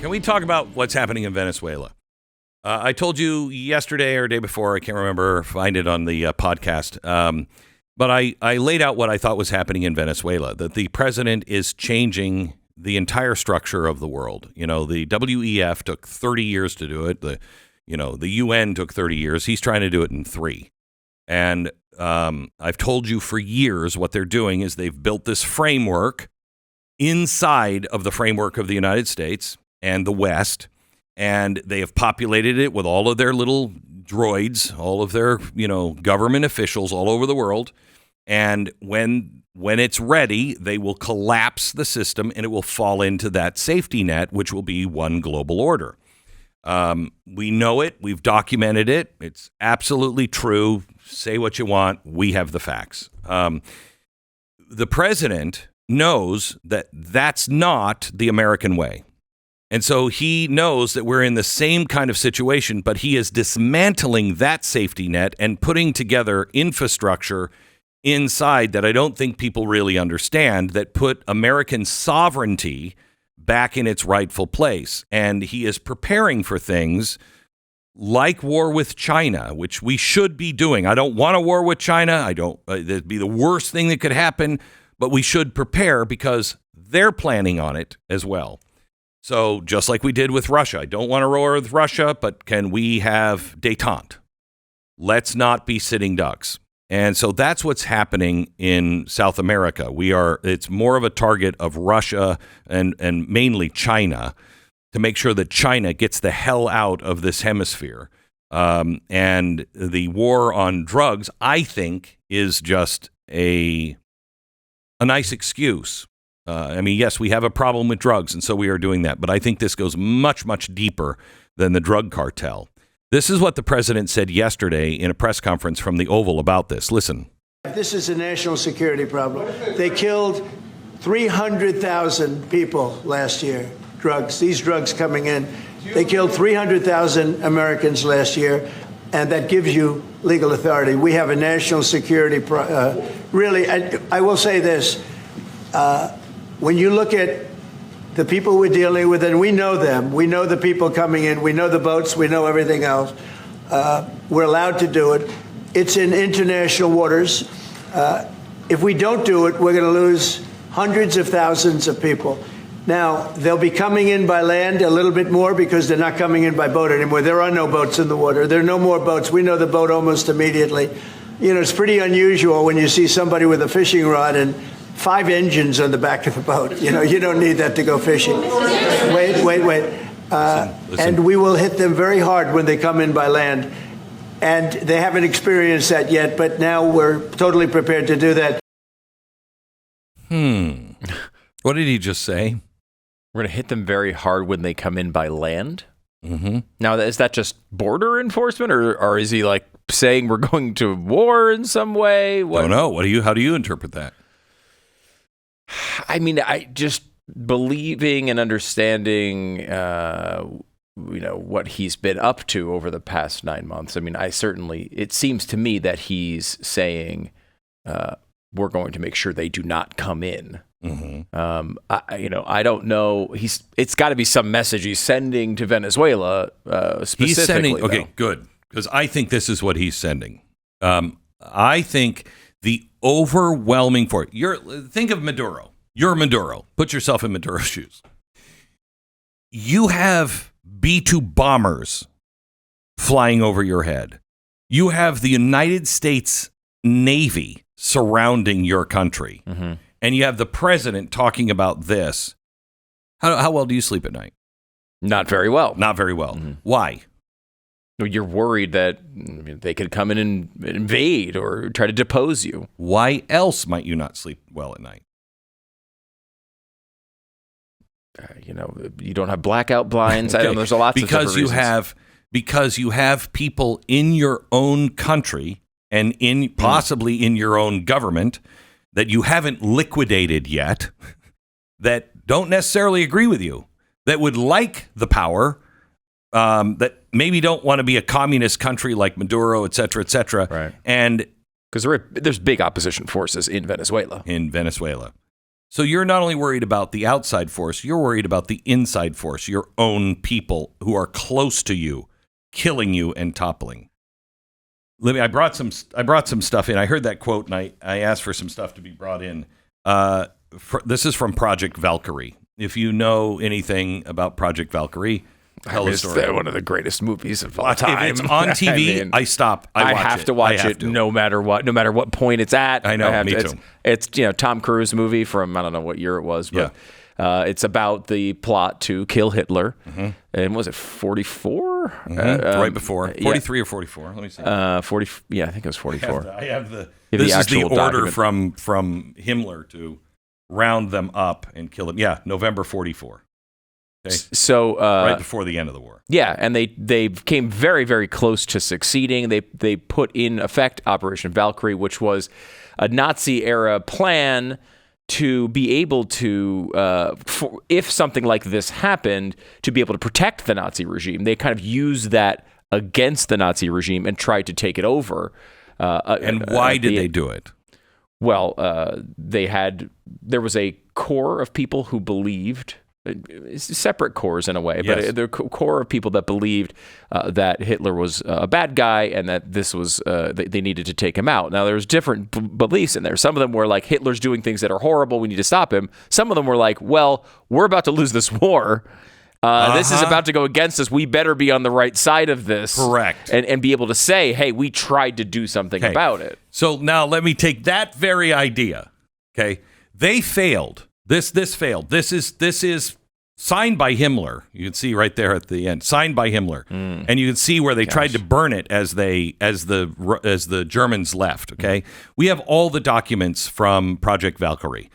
Can we talk about what's happening in Venezuela? I told you yesterday or day before, I can't remember, find it on the podcast, but I laid out what I thought was happening in Venezuela, that the president is changing the entire structure of the world. You know, the WEF took 30 years to do it. The UN took 30 years. He's trying to do it in 3. And I've told you for years what they're doing is they've built this framework inside of the framework of the United States and the West, and they have populated it with all of their little droids, all of their, government officials all over the world. And when it's ready, they will collapse the system and it will fall into that safety net, which will be one global order. We know it. We've documented it. It's absolutely true. Say what you want. We have the facts. The president knows that that's not the American way. And so he knows that we're in the same kind of situation, but he is dismantling that safety net and putting together infrastructure inside that I don't think people really understand, that put American sovereignty back in its rightful place. And he is preparing for things like war with China, which we should be doing. I don't want a war with China. That'd be the worst thing that could happen, but we should prepare because they're planning on it as well. So just like we did with Russia, I don't want to war with Russia, but can we have détente? Let's not be sitting ducks. And so that's what's happening in South America. It's more of a target of Russia and mainly China to make sure that China gets the hell out of this hemisphere. And the war on drugs, I think, is just a nice excuse. Yes, we have a problem with drugs, and so we are doing that. But I think this goes much, much deeper than the drug cartel. This is what the president said yesterday in a press conference from the Oval about this. Listen. This is a national security problem. They killed 300,000 people last year. These drugs coming in. They killed 300,000 Americans last year, and that gives you legal authority. We have a national security really, I will say this. When you look at the people we're dealing with, and we know them, we know the people coming in, we know the boats, we know everything else. We're allowed to do it. It's in international waters. If we don't do it, we're going to lose hundreds of thousands of people. Now, they'll be coming in by land a little bit more because they're not coming in by boat anymore. There are no boats in the water. There are no more boats. We know the boat almost immediately. It's pretty unusual when you see somebody with a fishing rod and 5 engines on the back of the boat. You don't need that to go fishing. Wait. Listen. And we will hit them very hard when they come in by land. And they haven't experienced that yet, but now we're totally prepared to do that. What did he just say? We're going to hit them very hard when they come in by land? Mm-hmm. Now, is that just border enforcement, or is he like saying we're going to war in some way? I don't know. How do you interpret that? I just believing and understanding, what he's been up to over the past 9 months. It seems to me that he's saying we're going to make sure they do not come in. Mm-hmm. I don't know. It's got to be some message he's sending to Venezuela specifically. He's sending. Okay, good, because I think this is what he's sending. I think the overwhelming force. Think of Maduro. You're Maduro. Put yourself in Maduro's shoes. You have B-2 bombers flying over your head. You have the United States Navy surrounding your country. Mm-hmm. And you have the president talking about this. How well do you sleep at night? Not very well. Not very well. Mm-hmm. Why? You're worried that they could come in and invade or try to depose you. Why else might you not sleep well at night? You don't have blackout blinds. Okay. There's a lot of different reasons. Because you have people in your own country and possibly in your own government that you haven't liquidated yet, that don't necessarily agree with you, that would like the power, that maybe don't want to be a communist country like Maduro, et cetera, et cetera. Right. And because there's big opposition forces in Venezuela. So you're not only worried about the outside force, you're worried about the inside force, your own people who are close to you, killing you and toppling. I brought some stuff in. I heard that quote, and I asked for some stuff to be brought in. This is from Project Valkyrie. If you know anything about Project Valkyrie, tell a story. One of the greatest movies of all time. If it's on TV, I stop. I have to watch it no matter what point it's at. I know, me too. It's Tom Cruise movie from, I don't know what year it was, but it's about the plot to kill Hitler. Mm-hmm. And was it 44? Mm-hmm. Right before 43 or 44? Let me see. 40. Yeah, I think it was 44. I have the. This is the order from Himmler to round them up and kill them. Yeah, November 44. Okay. So right before the end of the war. Yeah, and they came very, very close to succeeding. They put in effect Operation Valkyrie, which was a Nazi-era plan to be able to, if something like this happened, to be able to protect the Nazi regime. They kind of used that against the Nazi regime and tried to take it over. And why did they do it? Well, there was a core of people who believed, separate cores in a way, but the core of people that believed that Hitler was a bad guy and that this was they needed to take him out. Now, there's different beliefs in there. Some of them were like, Hitler's doing things that are horrible, we need to stop him. Some of them were like, well, we're about to lose this war. This is about to go against us. We better be on the right side of this. Correct. And be able to say, hey, we tried to do something about it. So now let me take that very idea. Okay. They failed. This failed. This is signed by Himmler. You can see right there at the end, signed by Himmler. And you can see where they tried to burn it as the Germans left. Okay. We have all the documents from Project Valkyrie.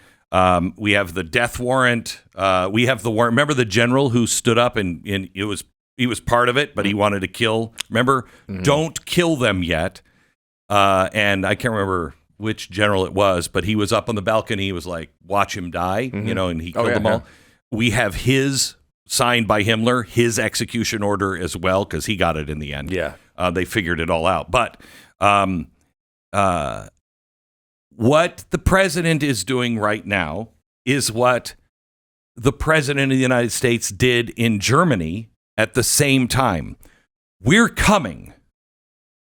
We have the death warrant. We have the warrant. Remember the general who stood up and he was part of it, but he wanted to kill. Remember, don't kill them yet. And I can't remember which general it was, but he was up on the balcony. He was like, watch him die, and he killed them all. We have his signed by Himmler, his execution order as well, because he got it in the end. Yeah. They figured it all out. But what the president is doing right now is what the president of the United States did in Germany at the same time. We're coming.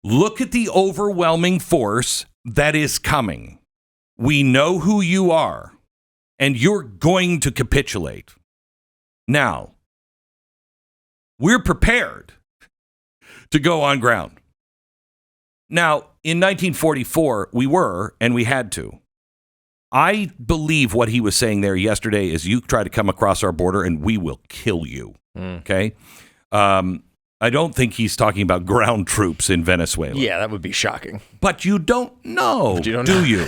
Look at the overwhelming force that is coming. We know who you are, and you're going to capitulate. Now, we're prepared to go on ground. Now, in 1944, we were, and we had to. I believe what he was saying there yesterday is you try to come across our border and we will kill you. Okay? I don't think he's talking about ground troops in Venezuela. Yeah, that would be shocking. But you don't know, do you?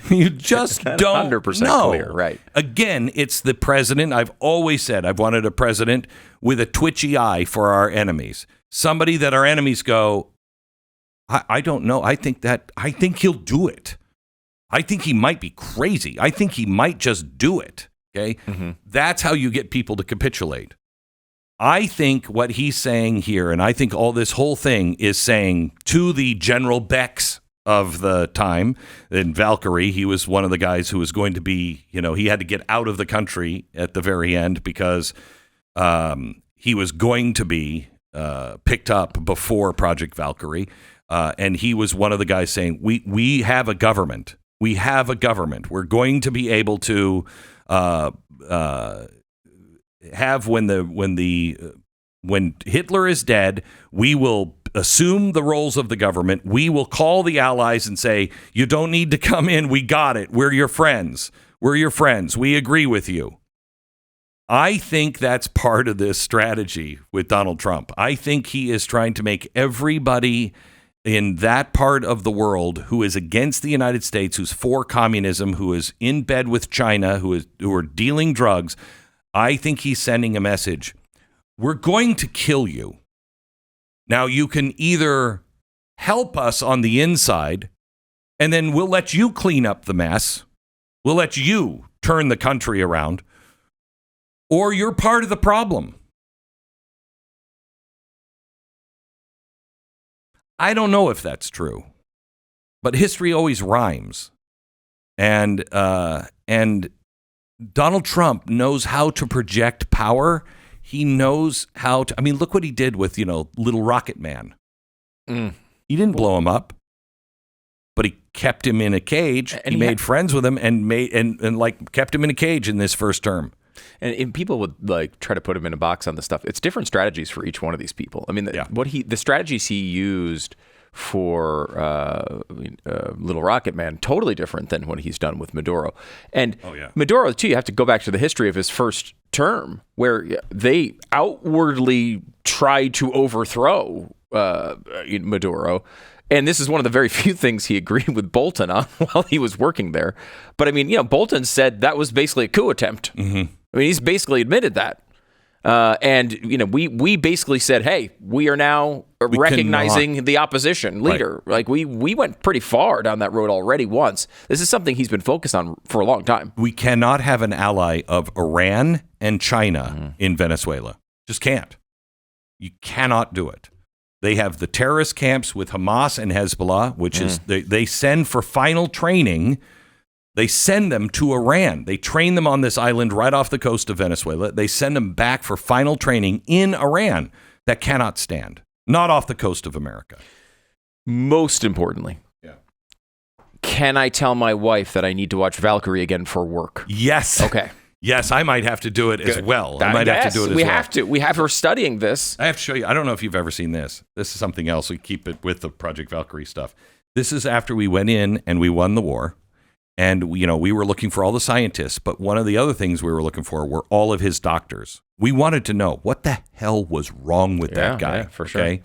You just don't 100% know. Clear, right. Again, it's the president. I've always said I've wanted a president with a twitchy eye for our enemies. Somebody that our enemies go, I don't know. I think he'll do it. I think he might be crazy. I think he might just do it. Okay? That's how you get people to capitulate. I think what he's saying here, and I think all this whole thing is saying to the General Becks of the time in Valkyrie, he was one of the guys who was going to be, he had to get out of the country at the very end because he was going to be picked up before Project Valkyrie. And he was one of the guys saying, we have a government. We have a government. We're going to be able to have when Hitler is dead, we will assume the roles of the government. We will call the allies and say, you don't need to come in. We got it. We're your friends. We're your friends. We agree with you. I think that's part of this strategy with Donald Trump. I think he is trying to make everybody in that part of the world who is against the United States, who's for communism, who is in bed with China, who are dealing drugs. I think he's sending a message. We're going to kill you. Now, you can either help us on the inside, and then we'll let you clean up the mess. We'll let you turn the country around, or you're part of the problem. I don't know if that's true, but history always rhymes. And Donald Trump knows how to project power. He knows how to. I mean, look what he did with, Little Rocket Man. He didn't blow him up, but he kept him in a cage. And he made friends with him and kept him in a cage in this first term. And people would try to put him in a box on this stuff. It's different strategies for each one of these people. I mean, the strategies he used for Little Rocket Man, totally different than what he's done with Maduro. And Maduro, too, you have to go back to the history of his first term, where they outwardly tried to overthrow Maduro. And this is one of the very few things he agreed with Bolton on while he was working there. But I mean, Bolton said that was basically a coup attempt. Mm-hmm. I mean, he's basically admitted that. And we basically said, hey, we are now recognizing the opposition leader. Right. Like we went pretty far down that road already once. This is something he's been focused on for a long time. We cannot have an ally of Iran and China in Venezuela. Just can't. You cannot do it. They have the terrorist camps with Hamas and Hezbollah, which is they send for final training. They send them to Iran. They train them on this island right off the coast of Venezuela. They send them back for final training in Iran. That cannot stand. Not off the coast of America. Most importantly, can I tell my wife that I need to watch Valkyrie again for work? Yes. Okay. Yes, I might have to do it as well. I might have to do it as well. We have to. We have her studying this. I have to show you. I don't know if you've ever seen this. This is something else. We keep it with the Project Valkyrie stuff. This is after we went in and we won the war. And, we were looking for all the scientists. But one of the other things we were looking for were all of his doctors. We wanted to know what the hell was wrong with that guy. Yeah, for sure. Okay?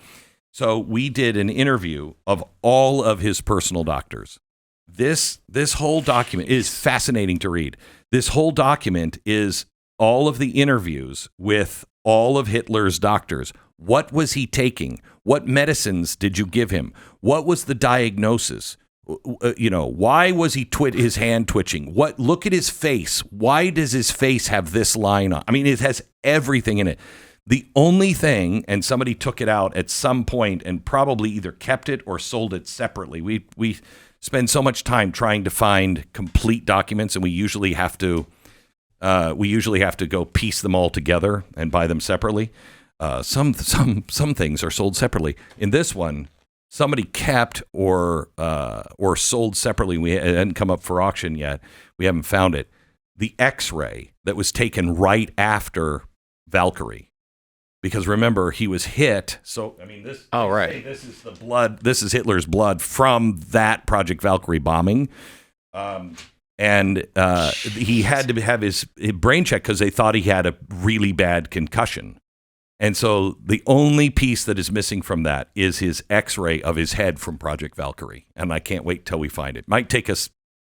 So we did an interview of all of his personal doctors. This whole document is fascinating to read. This whole document is all of the interviews with all of Hitler's doctors. What was he taking? What medicines did you give him? What was the diagnosis? Why was he his hand twitching? Look at his face. Why does his face have this line on? I mean, it has everything in it. The only thing, and somebody took it out at some point and probably either kept it or sold it separately. We spend so much time trying to find complete documents, and we usually have to go piece them all together and buy them separately. Some things are sold separately. In this one, somebody kept or sold separately. It hadn't come up for auction yet. We haven't found it. The X-ray that was taken right after Valkyrie. Because remember, he was hit. So, I mean, this. Oh, right. This is the blood. This is Hitler's blood from that Project Valkyrie bombing. And he had to have his brain checked because they thought he had a really bad concussion. And so the only piece that is missing from that is his X-ray of his head from Project Valkyrie. And I can't wait till we find it. Might take us,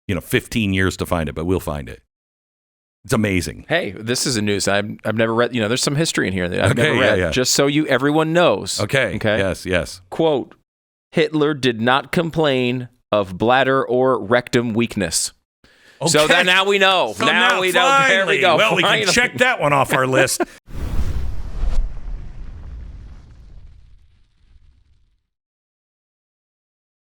15 years to find it, but we'll find it. It's amazing. Hey, this is a news I've never read. There's some history in here that I've never read. Yeah. Just so everyone knows. Okay. Yes. Quote, Hitler did not complain of bladder or rectum weakness. Okay. So now we know. So now we know. There we go. Well, we can check that one off our list.